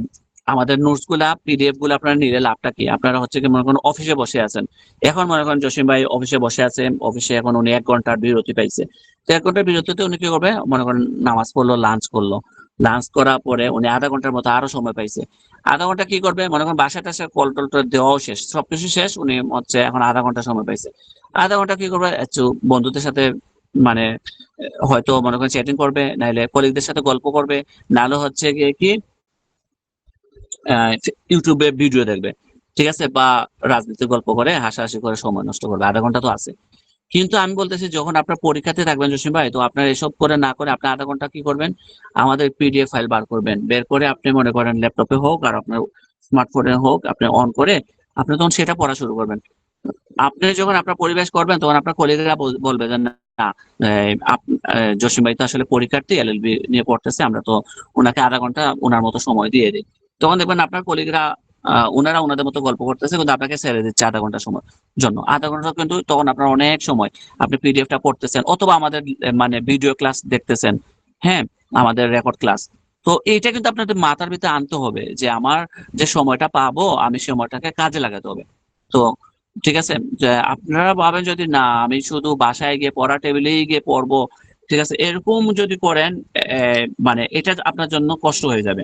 আমাদের নোটস গুলা পিডিএফ গুলা আপনারা নিলে লাভটা কি? আপনারা হচ্ছে কি মনে করেন অফিসে বসে আছেন। এখন মনে করেন জসিম ভাই অফিসে বসে আছে, অফিসে এখন উনি ১ ঘন্টার বিরতি পাইছে। তো ১ ঘন্টার বিরতিতে উনি কি করবে? মনে করেন নামাজ পড়লো, লাঞ্চ করলো। লাঞ্চ করার পরে উনি ০.৫ ঘন্টার মতো আরো সময় পাইছে। ০.৫ ঘন্টা কি করবে? মনে করেন বাসায়-টাসায় কল-টল দেওয়াও শেষ। সবকিছু শেষ। উনি হচ্ছে এখন ০.৫ ঘন্টা সময় পাইছে। ০.৫ ঘন্টা কি করবে? একটু বন্ধুদের সাথে মানে হয়তো মনে করেন চ্যাটিং করবে, নাইলে কলিগদের সাথে গল্প করবে, নাহলে হচ্ছে গিয়ে কি ইউটিউবে ভিডিও দেখবে। ঠিক আছে? বা রাজনীতির গল্প করে হাসাহাসি করে সময় নষ্ট করবে। ০.৫ ঘন্টা তো আছে। কিন্তু আমি বলতেছি যখন আপনার পরীক্ষাতে থাকবেন জসিম ভাই, তো আপনার এসব করে না করে আপনি ০.৫ ঘন্টা কি করবেন? আমাদের পিডিএফ ফাইল বার করবেন। বের করে আপনি মনে করেন ল্যাপটপে হোক আর আপনার স্মার্টফোনে হোক আপনি অন করে আপনি তখন সেটা পড়া শুরু করবেন। আপনি যখন আপনার পরিবেশ করবেন তখন আপনার কলিগরা বলবে যে, "না, জসিম ভাই তো আসলে পরীক্ষার্থী, এলএলবি নিয়ে পড়তেছে। আমরা তো উনাকে ০.৫ ঘন্টা উনার মতো সময় দিয়ে দেই।" তখন দেখবেন আপনার কলিগরা উনারা উনাদের মতো গল্প করতেছে কিন্তু আপনাকে ছেড়ে দিচ্ছে ০.৫ ঘন্টা সময় জন্য। ০.৫ ঘন্টা কিন্তু তখন আপনার অনেক সময়। আপনি পিডিএফটা পড়তেছেন অথবা আমাদের মানে ভিডিও ক্লাস দেখতেছেন। হ্যাঁ? আমাদের রেকর্ড ক্লাস। তো এইটা কিন্তু আপনাদের মাথার ভিতরে আনতে হবে যে আমার যে সময়টা পাবো আমি সময়টাকে কাজে লাগাতে হবে। তো ঠিক আছে? যে আপনারা ভাবেন যদি না আমি শুধু বাসায় গিয়ে পড়ার টেবিলেই গিয়ে পড়বো, ঠিক আছে? এরকম যদি করেন মানে এটা আপনার জন্য কষ্ট হয়ে যাবে।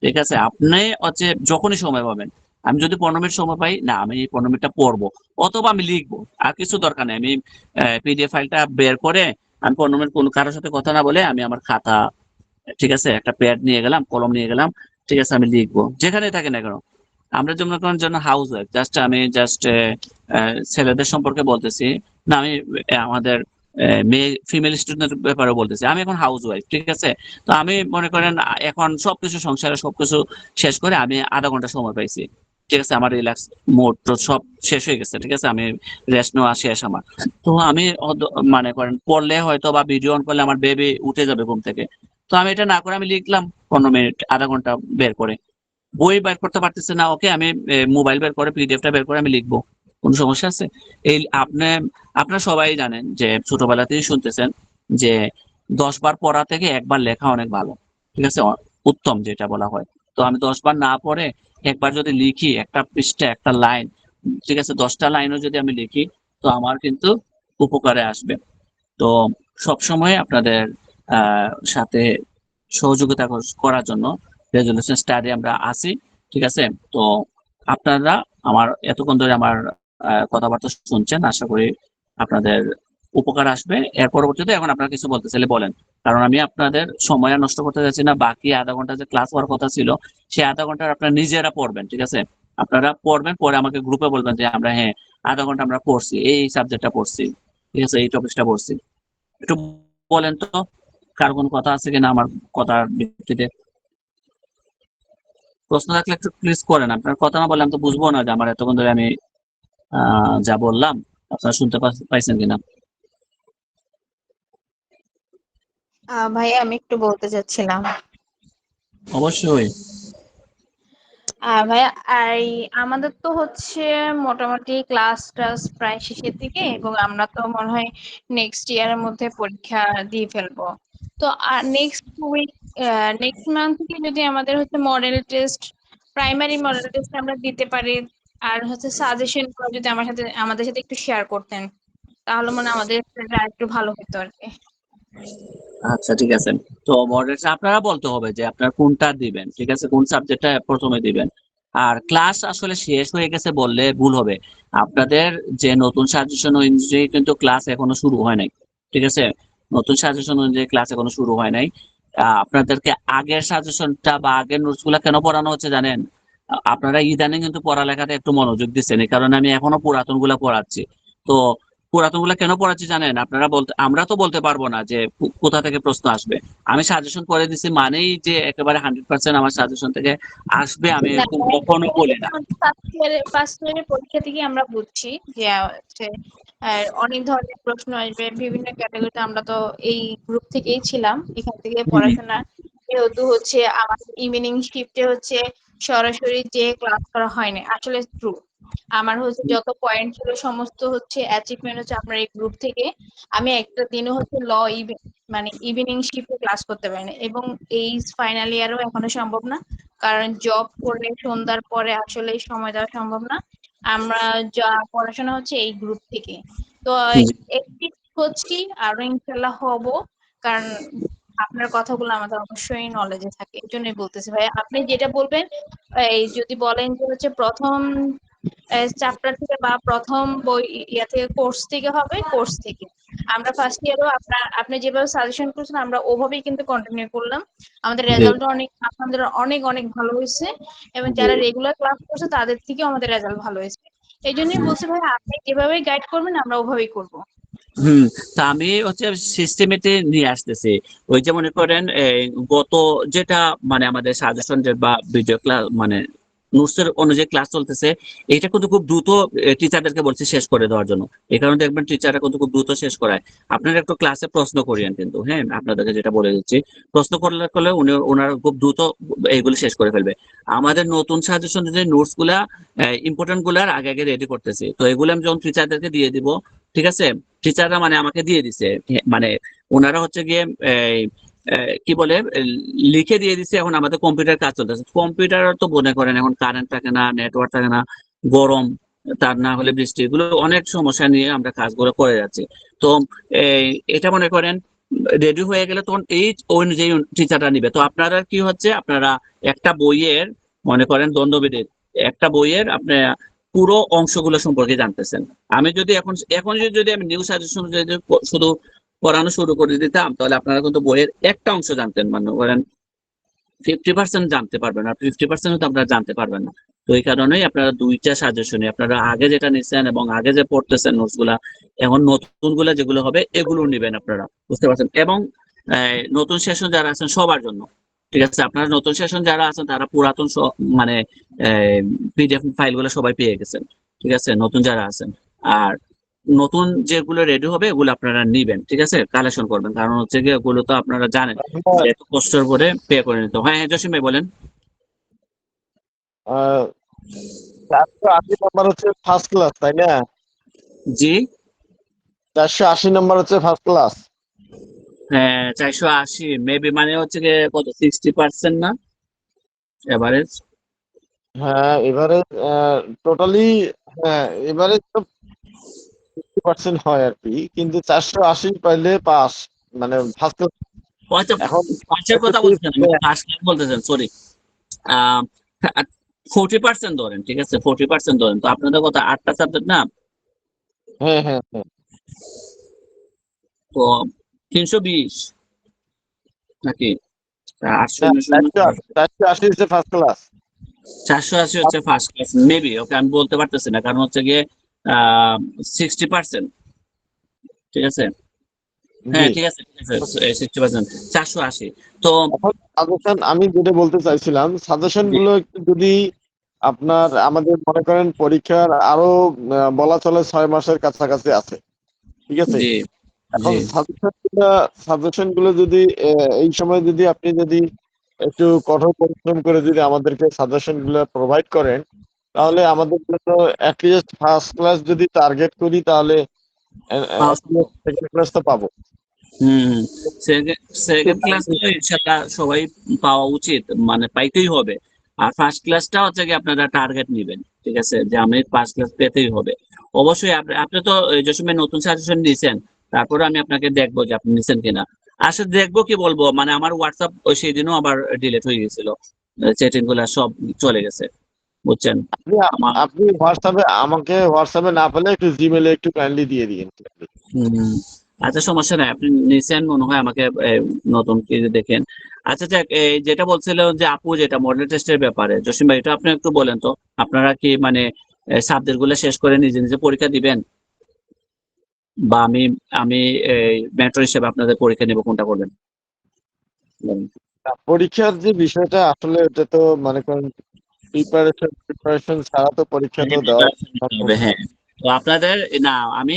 ঠিক আছে? আপনি হচ্ছে যখনই সময় পাবেন। আমি যদি ১৫ মিনিট সময় পাই, না আমি এই ১৫ মিনিটটা পড়বো। অথবা আমি লিখবো। আর কিছু দরকার নেই। আমি পিডিএফ ফাইলটা বের করে আমি ১৫ মিনিট কোনো কারো সাথে কথা না বলে আমি আমার খাতা, ঠিক আছে? একটা প্যাড নিয়ে গেলাম, কলম নিয়ে গেলাম। ঠিক আছে? আমি লিখবো। যেখানেই থাকি না কেন। আমরা যেমন করেন যেন হাউস ওয়াইফ। আমি জাস্ট ছেলেদের সম্পর্কে বলতেছি। না আমি আমাদের মেয়ে ফিমেল স্টুডেন্ট এর ব্যাপারে বলতেছি। আমি এখন হাউস ওয়াইফ। ঠিক আছে? তো আমি মনে করেন এখন সবকিছু সংসারের সবকিছু শেষ করে আমি ০.৫ ঘন্টা সময় পাইছি। ঠিক আছে? আমার রিল্যাক্স মোড টোড সব শেষ হয়ে গেছে। ঠিক আছে? আমি রেস্ট নেওয়া শেষ আমার। তো আমি মানে করেন পড়লে হয়তো বা ভিডিও অন করলে আমার বেবি উঠে যাবে ঘুম থেকে। তো আমি এটা না করে আমি লিখলাম ১৫ মিনিট ০.৫ ঘন্টা বের করে। বই বের করতে পারতেছি না, ওকে আমি মোবাইল বের করে পিডিএফটা বের করে আমি লিখবো। কোন সমস্যা আছে? এই আপনারা সবাই জানেন যে ছোটবেলাতেই শুনতেছেন যে ১০ বার পড়া থেকে ১ বার লেখা অনেক ভালো। ঠিক আছে? উত্তম যেটা বলা হয়। তো আমি ১০ বার না পড়ে ১ বার যদি লিখি একটা পৃষ্ঠা একটা লাইন, ঠিক আছে? ১০ টা লাইনও যদি আমি লিখি তো আমার কিন্তু উপকারে আসবে। তো সবসময় আপনাদের সাথে সহযোগিতা করার জন্য রেজোলিউশন স্টাডি আমরা আছি। ঠিক আছে? তো আপনারা আমার এতক্ষণ ধরে আমার কথাবার্তা শুনছেন। আশা করি আপনাদের উপকার আসবে। এর পরবর্তীতে এখন আপনারা কিছু বলতে চাইলে বলেন, কারণ আমি আপনাদের সময় আর নষ্ট করতে যাচ্ছি না। বাকি আধা ঘন্টা যে ক্লাস হওয়ার কথা ছিল সেই আধা ঘন্টা আপনারা নিজেরা পড়বেন, ঠিক আছে? আপনারা পড়বেন, পরে আমাকে গ্রুপে বলবেন যে আমরা হ্যাঁ আধা ঘন্টা আমরা পড়ছি, এই সাবজেক্টটা পড়ছি, ঠিক আছে, এই টপিকটা পড়ছি। একটু বলেন তো, কার কোনো কথা আছে কিনা আমার কথার ভিত্তিতে? প্রশ্ন থাকলে একটু প্লিজ করেন। আপনার কথা না বললে আমি তো বুঝবো না যে আমার এতক্ষণ ধরে আমি যা বললাম আপনারা শুনতে পাইছেন কিনা। ভাই আমি একটু বলতে চাচ্ছিলাম। অবশ্যই। ভাইয়া আমাদের তো হচ্ছে মোটামুটি ক্লাস টাস প্রায় শেষের দিকে, এবং আমরা তো মনে হয় নেক্সট ইয়ারের মধ্যে পরীক্ষা দিয়ে ফেলবো। তো নেক্সট উইক, নেক্সট মান্থ থেকে যদি আমাদের হচ্ছে model test, primary model test আমরা দিতে পারি, আর হচ্ছে সাজেশন যদি আমাদের সাথে একটু শেয়ার করতেন, তাহলে মনে হয় আমাদের একটু ভালো হতো আর কি। আচ্ছা ঠিক আছে। তো মডারেটর আপনারা বলতে হবে যে আপনারা কোনটা দিবেন, ঠিক আছে, কোন সাবজেক্টটা প্রথমে দিবেন। আর ক্লাস আসলে শেষ হয়ে গেছে বললে ভুল হবে। আপনাদের যে নতুন সাজেশন অনুযায়ী কিন্তু ক্লাস এখনো শুরু হয় নাই, ঠিক আছে? নতুন সাজেশন অনুযায়ী ক্লাস এখনো শুরু হয় নাই। আপনাদেরকে আগের সাজেশনটা বা আগের নোটস গুলা কেন পড়ানো হচ্ছে জানেন? আপনারা ইদানিং কিন্তু পড়ালেখাতে একটু মনোযোগ দিচ্ছেন, এই কারণে আমি এখনো পুরাতন গুলা পড়াচ্ছি। তো পুরাতন গুলা কেন পড়াচ্ছি জানেন? আপনারা বলতে, আমরা তো বলতে পারবো না যে কোথা থেকে প্রশ্ন আসবে। আমি সাজেশন করে দিছি মানেই যে একেবারে 100% আমার সাজেশন থেকে আসবে, আমি না, এরকম কখনো বলি না। ফার্স্ট ইয়ারের পরীক্ষা থেকে আমরা বুঝছি যে হচ্ছে অনেক ধরনের প্রশ্ন আসবে বিভিন্ন ক্যাটাগরিতে। আমরা তো এই গ্রুপ থেকেই ছিলাম, এখান থেকে হুম, পড়াশোনা, যেহেতু হচ্ছে আমাদের ইভিনিং শিফটে হচ্ছে সরাসরি যে ক্লাস করা হয়নি। আসলে ট্রু, আমার হচ্ছে হুম, যত পয়েন্ট ছিল সমস্ত হচ্ছে অ্যাচিভমেন্ট হচ্ছে আপনার এই গ্রুপ থেকে। আমি একটা দিনও হচ্ছে মানে ইভিনিং শিফটে ক্লাস করতে পারিনি, এবং এই ফাইনাল ইয়ারও এখনো সম্ভব না, কারণ জব করে সন্ধ্যার পরে আসলে সময় দেওয়া সম্ভব না। আমরা যা পড়াশোনা হচ্ছে এই গ্রুপ থেকে। তো হুম, একটি হচ্ছি, আরো ইনশাল্লাহ হব, কারণ আপনার কথাগুলো আমাদের অবশ্যই নলেজে থাকে। এই জন্যই বলতেছি ভাই, আপনি যেটা বলবেন, এই যদি বলেন যে হচ্ছে প্রথম চ্যাপ্টার থেকে বা প্রথম বই ইয়া থেকে, কোর্স থেকে হবে, কোর্স থেকে আমরা ফার্স্ট ইয়ারও আপনি যেভাবে সাজেশন করছেন আমরা ওভাবেই কিন্তু কন্টিনিউ করলাম। আমাদের জি, রেজাল্ট অনেক, আপনাদের অনেক অনেক ভালো হয়েছে, এবং জি, যারা রেগুলার ক্লাস করছে তাদের থেকেও আমাদের রেজাল্ট ভালো হয়েছে। এই জন্যই বলছি ভাই, আপনি যেভাবে গাইড করবেন আমরা ওভাবেই করবো। হুম। তা আমি হচ্ছে সিস্টেমেতে নিয়ে আসতেছি। ওই যে মনে করেন গত যেটা মানে আমাদের সাজেশন যে বা ভিডিও ক্লাস মানে নোটসের অনুযায়ী ক্লাস চলতেছে, এটা কিন্তু খুব দ্রুত টিচারদেরকে বলছি শেষ করে দেওয়ার জন্য। এই কারণে দেখবেন টিচাররা কিন্তু খুব দ্রুত শেষ করায়। আপনারা একটু ক্লাসে প্রশ্ন করিয়েন কিন্তু, হ্যাঁ, আপনাদেরকে যেটা বলে দিচ্ছি, প্রশ্ন করলে করলে ওনারা খুব দ্রুত এইগুলো শেষ করে ফেলবে। আমাদের নতুন সাজেশন যে নোটস গুলা ইম্পর্টেন্ট গুলার আগে আগে রেডি করতেছি, তো এগুলো আমি যখন টিচারদেরকে দিয়ে দিব, ঠিক আছে, টিচাররা মানে আমাকে দিয়ে দিছে, মানে ওনারা হচ্ছে গিয়ে এই, কি বলে লিখে দিয়ে দিছে। এখন আমাদের কম্পিউটার কাজ চলতেছে। কম্পিউটার তো মনে করেন এখন কারেন্ট থাকে না, নেটওয়ার্ক থাকে না, গরম, তার না হলে বৃষ্টি, এগুলো অনেক সমস্যা নিয়ে আমরা কাজগুলো করে যাচ্ছি। তো এই এটা মনে করেন রেডি হয়ে গেলে তখন এই অনুযায়ী টিচাররা নিবে। তো আপনারা কি হচ্ছে, আপনারা একটা বইয়ের মনে করেন দ্বন্দ্ববিদের একটা বইয়ের আপনি পুরো অংশগুলো সম্পর্কে জানতেছেন। আমি যদি এখন এখন যদি আমি নিউ সাজেশন যদি শুধু পড়ানো শুরু করে দিতাম, তাহলে আপনারা কিন্তু বইয়ের একটা অংশ জানতেন, মনে করেন 50% জানতে পারবেন, আর 50% তো আপনারা জানতে পারবেন না। তো এই কারণেই আপনারা দুইটা সাজেশনে আপনারা আগে যেটা নিচ্ছেন এবং আগে যে পড়তেছেন নোটস গুলা, এখন নতুন গুলা যেগুলো হবে এগুলো নিবেন আপনারা, বুঝতে পারছেন? এবং নতুন সেশন যারা আছেন সবার জন্য, ঠিক আছে, আপনারা নতুন সেশন যারা আছেন তারা পুরাতন মানে পিডিএফ ফাইল গুলো সবাই পেয়ে গেছেন, ঠিক আছে, নতুন যারা আছেন। আর নতুন যেগুলো রেডি হবে এগুলো আপনারা নিবেন, ঠিক আছে, কালেকশন করবেন, কারণ হচ্ছে গিয়ে ওগুলো তো আপনারা জানেন যে এত কষ্টের করে পে করে নিতে হয়। হ্যাঁ হ্যাঁ, জসিম ভাই বলেন। 480 নাম্বার হচ্ছে ফার্স্ট ক্লাস, তাই না? জি, 480 নাম্বার হচ্ছে ফার্স্ট ক্লাস। হ্যাঁ 480 মেবি, মানে হচ্ছে গিয়ে কত 60% না এভারেজ? হ্যাঁ, এবারে টোটালি, হ্যাঁ এবারে তো 50% হয় আর কি, কিন্তু 480 পাইলে পাস, মানে ফার্স্ট ক্লাস। আচ্ছা, এখন পাঁচের কথা বলতেছেন, আমি ফার্স্ট ক্লাস বলতেছেন, সরি। 40% ধরেন, ঠিক আছে, 40% ধরেন। তো আপনাদের কথা 8টা সাবজেক্ট না? হ্যাঁ হ্যাঁ হ্যাঁ, তো 320 নাকি 800 হ্যাঁ, 900 480 হচ্ছে ফার্স্ট ক্লাস। 480 হচ্ছে ফার্স্ট ক্লাস মেবি, ওকে আমি বলতে পারতেছি না, কারণ হচ্ছে গিয়ে 60%, ঠিক আছে। জি। হ্যাঁ ঠিক আছে, ঠিক আছে, 60%, 480। তো এখন সাজেশন আমি যেটা বলতে চাইছিলাম, সাজেশন জি গুলো একটু যদি আপনার আমাদের মনে করেন পরীক্ষার আরো বলা চলে 6 মাসের কাছাকাছি আছে, ঠিক আছে। জি এখন জি সাজেশন গুলো যদি এই সময় যদি আপনি যদি একটু কঠোর পরিশ্রম করে যদি আমাদেরকে সাজেশন গুলো প্রোভাইড করেন, তাহলে আমাদের জন্য অ্যাটলিস্ট ফার্স্ট ক্লাস যদি টার্গেট করি, তাহলে পাওয়া সম্ভব। সেকেন্ড ক্লাস তো পাবো। হুম, সেকেন্ড ক্লাস তো ইনশাল্লাহ সবাই পাওয়া উচিত, মানে পাইতেই হবে। আর ফার্স্ট ক্লাসটা হচ্ছে কি আপনারা টার্গেট নিবেন, ঠিক আছে, যে আমি ফার্স্ট ক্লাস পেতেই হবে। অবশ্যই আপনি তো যে সময় নতুন সাজেশন দিয়েছেন, তারপরে আমি আপনাকে দেখবো যে আপনি নিছেন কিনা। আসলে দেখবো কি বলবো, মানে আমার হোয়াটসঅ্যাপ সেই দিনও আবার ডিলিট হয়ে গেছিল, চ্যাটিং গুলা সব চলে গেছে, বুঝছেন। আপনি আমার আপনি হোয়াটসঅ্যাপে না পেলে একটু জিমেলে একটু কাইন্ডলি দিয়ে দিন। হুম, আচ্ছা সমস্যা নাই, আপনি নিছেন মনে হয় আমাকে নতুন কি দেখেন। আচ্ছা যাক, এই যেটা বলছিল যে আপু, যেটা মডেল টেস্টের ব্যাপারে, জসিম ভাই, এটা আপনি একটু বলেন তো, আপনারা কি মানে সাবজেক্ট গুলো শেষ করে নিজে নিজে পরীক্ষা দিবেন, বা আমি আমি এই মেন্টর হিসেবে আপনাদের পরীক্ষা নেব, কোনটা করবেন বলেন। পরীক্ষার যে বিষয়টা আসলে এটা তো মনে করেন প্রিপারেশন ছাড়া তো পরীক্ষা তো হ্যাঁ, দেওয়া preparation নিতে সম্ভব হবে, না। হ্যাঁ। তো আপনাদের, না আমি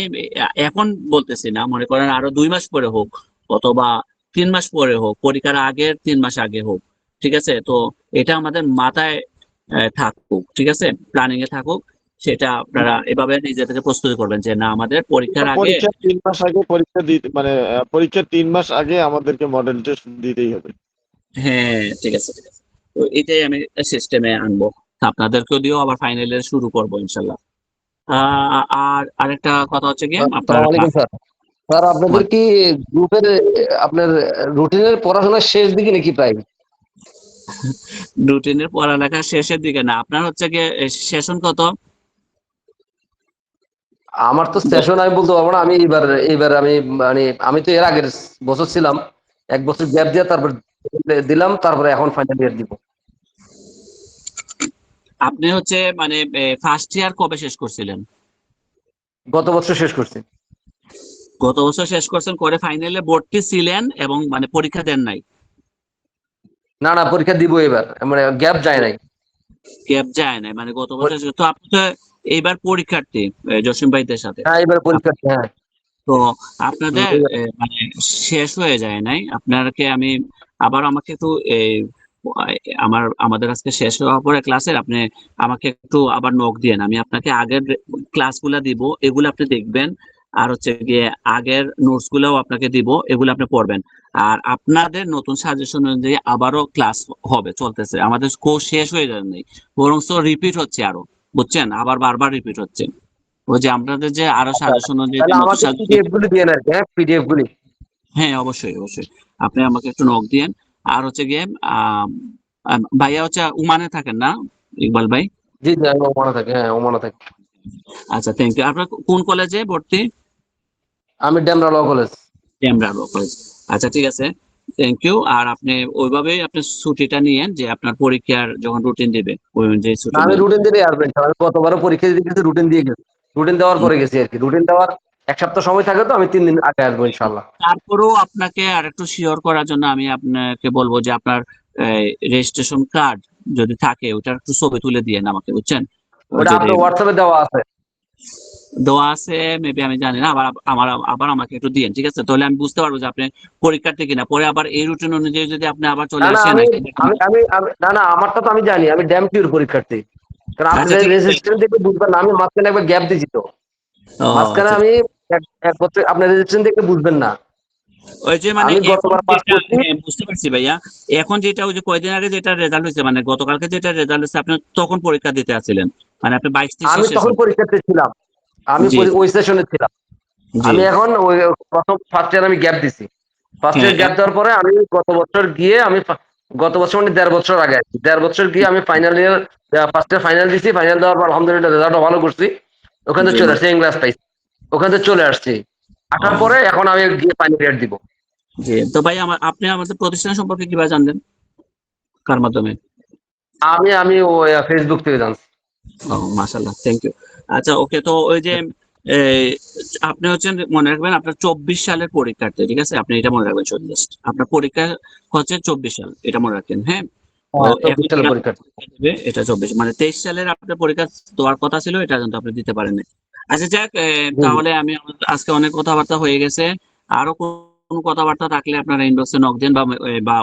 এখন বলতেছি না, মনে করেন আরো 2 মাস পরে হোক, অথবা 3 মাস পরে হোক, পরীক্ষার আগের 3 মাস আগে হোক, ঠিক আছে। তো এটা আমাদের মাথায় থাকুক, ঠিক আছে, প্ল্যানিং এ থাকুক। সেটা আপনারা এভাবে নিজে থেকে প্রস্তুতি করবেন যে না, আমাদের কিন্তু পরীক্ষার আগে। পরীক্ষার 3 মাস আগে পরীক্ষা দিতে মানে পরীক্ষার 3 মাস আগে আমাদেরকে মডেল টেস্ট দিতেই হবে। হ্যাঁ ঠিক আছে, ঠিক আছে। তো এটাই আমি সিস্টেমে আনবো, আপনাদেরকেও দিয়েও আবার ফাইনালে শুরু করবো ইনশাল্লাহ। আর আরেকটা কথা হচ্ছে গিয়ে আপনার আসসালামু আলাইকুম স্যার। স্যার আপনাদের কি গ্রুপের আপনার রুটিনের পড়াশোনার শেষ দিকে নাকি প্রায়? রুটিনের পড়ালেখা শেষের দিকে না, আপনার হচ্ছে গিয়ে সেশন কত? আমার তো সেশন আমি বলতে পারবো না। আমি এইবার আমি মানে আমি তো এর আগের বছর ছিলাম, 1 বছর গ্যাপ দিয়ে তারপর দিলাম, তারপরে এখন ফাইনাল ইয়ার দিব। আপনি হচ্ছে মানে ফার্স্ট ইয়ার কবে শেষ করছিলেন? গত বছর শেষ করছি। গত বছর শেষ করছেন, করে ফাইনালে ভর্তি ছিলেন এবং মানে পরীক্ষা দেন নাই? না না, পরীক্ষা দিব এবার, মানে গ্যাপ যায় নাই। গ্যাপ যায় নাই, মানে গত বছর তো আপনি তো এইবার পরীক্ষার্থী জসিম ভাইদের সাথে। হ্যাঁ এবার পরীক্ষা, হ্যাঁ। তো আপনাদের মানে শেষ হয়ে যায় নাই, আপনাকে আমি আবার আমাকে একটু এই আমাদের আজকে শেষ হওয়ার পরে ক্লাসের আপনি আমাকে একটু আবার নক দিয়েন, আমি আপনাকে আগের ক্লাসগুলা দিব, এগুলো আপনি দেখবেন। আর হচ্ছে গিয়ে আগের নোটস গুলাও আপনাকে দিব, এগুলো আপনি পড়বেন। আর আপনাদের নতুন সাজেশন অনুযায়ী আবারও ক্লাস হবে, চলতেছে, আমাদের কোর্স শেষ হয়ে যায় নাই, বরং রিপিট হচ্ছে আরো, বুঝছেন, আবার বারবার রিপিট হচ্ছে। ওই যে আপনাদের যে আরো সাজেশন অনুযায়ী যে তাহলে নতুন আমাকে সাজেশন। পিডিএফ গুলি দিয়ে নেন, হ্যাঁ পিডিএফ গুলি। হ্যাঁ অবশ্যই অবশ্যই, আপনি আমাকে একটু নক দিয়েন। আর হচ্ছে গিয়ে ভাইয়া হচ্ছে ওমানে থাকেন না, ইকবাল ভাই? জি জি, আমি ওমানে থাকি, হ্যাঁ ওমানে থাকি। আচ্ছা থ্যাংক ইউ। আপনার কোন কলেজে ভর্তি? আমি ডেমরা ল কলেজ। ক্যামব্রা কলেজ। আচ্ছা ঠিক আছে, থ্যাংক ইউ। আর আপনি ওইভাবেই আপনি ছুটিটা নিয়েন, যে আপনার পরীক্ষার যখন রুটিন দিবে ওই অনুযায়ী না, ছুটি আমি নেন। রুটিন দিয়ে আসবেন। আমি গতবারও পরীক্ষা দিতে গেছি, রুটিন দিয়ে গেছি। রুটিন দেওয়ার পরে গেছি আর কি। রুটিন দেওয়ার 1 সপ্তাহ সময় থাকে, তো আমি 3 দিন আগে আসবো ইনশাল্লাহ। তারপরেও আপনাকে আরেকটু শিওর করার জন্য আমি আপনাকে বলবো যে আপনার রেজিস্ট্রেশন কার্ড যদি থাকে, ওটা একটু ছবি তুলে দিয়েন আমাকে, বুঝছেন। ওটা যদি আপনার হোয়াটসঅ্যাপে দেওয়া আছে। দেওয়া আছে মেবি, আমি জানি না, আবার আমাকে একটু দিয়েন, ঠিক আছে, তাহলে আমি বুঝতে পারবো যে আপনি পরীক্ষার্থী কিনা। পরে আবার এই রুটিন অনুযায়ী যদি আপনি আবার চলে না না, আসেন আমি একটা। আমি আমি আমি- না না, আমারটা তো আমি জানি, আমি ড্যাম পিওর পরীক্ষার্থী। কারণ আচ্ছা আপনাদের ঠিক আছে। রেজিস্ট্রেশন দেখে বুঝবেন না, আমি মাঝখানে একবার গ্যাপ দিয়েছি তো। ও মাঝখানে আচ্ছা, আমি এক বছর আপনার রেজিস্ট্রেশন দেখে বুঝবেন না। ওই যে মানে আমি এখন গতবার পাস যেটা, করছি। হ্যাঁ বুঝতে পারছি ভাইয়া। এখন যেটা ওই যে কয়দিন আগে যেটা রেজাল্ট হয়েছে, মানে গতকালকে যেটা রেজাল্ট হয়েছে, আপনি তখন পরীক্ষা দিতে আসছিলেন, মানে আপনি 22-23 আমি তখন সেশন। পরীক্ষার্থী ছিলাম, আমি জি ওই সেশনে ছিলাম। জি। আমি এখন ওই প্রথম ফার্স্ট ইয়ার আমি গ্যাপ দিছি। ফার্স্ট হ্যাঁ ইয়ার গ্যাপ দেওয়ার পরে আমি গত বছর গিয়ে গত বছর মানে 1.5 বছর আগে আর কি, 1.5 বছর গিয়ে আমি final year first year final দিছি। ফাইনাল দেওয়ার পর আলহামদুলিল্লাহ রেজাল্টও ভালো করছি। ওখান থেকে জি চলে আসছি, ইংলাস পাইছি, ওখান থেকে চলে আসছি। আসার পরে এখন আমি গিয়ে ফাইনাল ইয়ার দিব। জি, তো ভাই আপনি আমাদের প্রতিষ্ঠান সম্পর্কে কিভাবে জানলেন, কার মাধ্যমে? আমি ওই ফেসবুক থেকে জানছি। ও, মাশাআল্লাহ, থ্যাংক ইউ। আচ্ছা, ওকে, তো ওই যে এই, আপনি হচ্ছেন, মনে রাখবেন আপনার 24 সালের পরীক্ষার্থী, ঠিক আছে? আপনি এটা মনে রাখবেন, জাস্ট আপনার পরীক্ষা হচ্ছে 24 সাল, এটা মনে রাখেন, হ্যাঁ? তো এখন 24 সালের পরীক্ষা। এটা 24, মানে 23 সালের আপনার পরীক্ষা দেওয়ার কথা ছিল, এটা কিন্তু আপনি দিতে পারেন নাই। আচ্ছা, যাক, তাহলে আমি আজকে অনেক কথাবার্তা হয়ে গেছে। আরো কোনো কথাবার্তা থাকলে আপনারা ইনবক্সে নক দেন, বা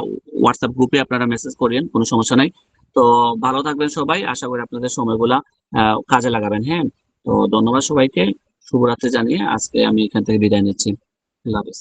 হোয়াটসঅ্যাপ গ্রুপে আপনারা মেসেজ করেন, কোনো সমস্যা নাই। তো ভালো থাকবেন সবাই, আশা করি আপনাদের সময়গুলা কাজে লাগাবেন, হ্যাঁ? তো ধন্যবাদ সবাইকে, শুভরাত্রি জানিয়ে আজকে আমি এখান থেকে বিদায় নিচ্ছি। আল্লাহ হাফেজ।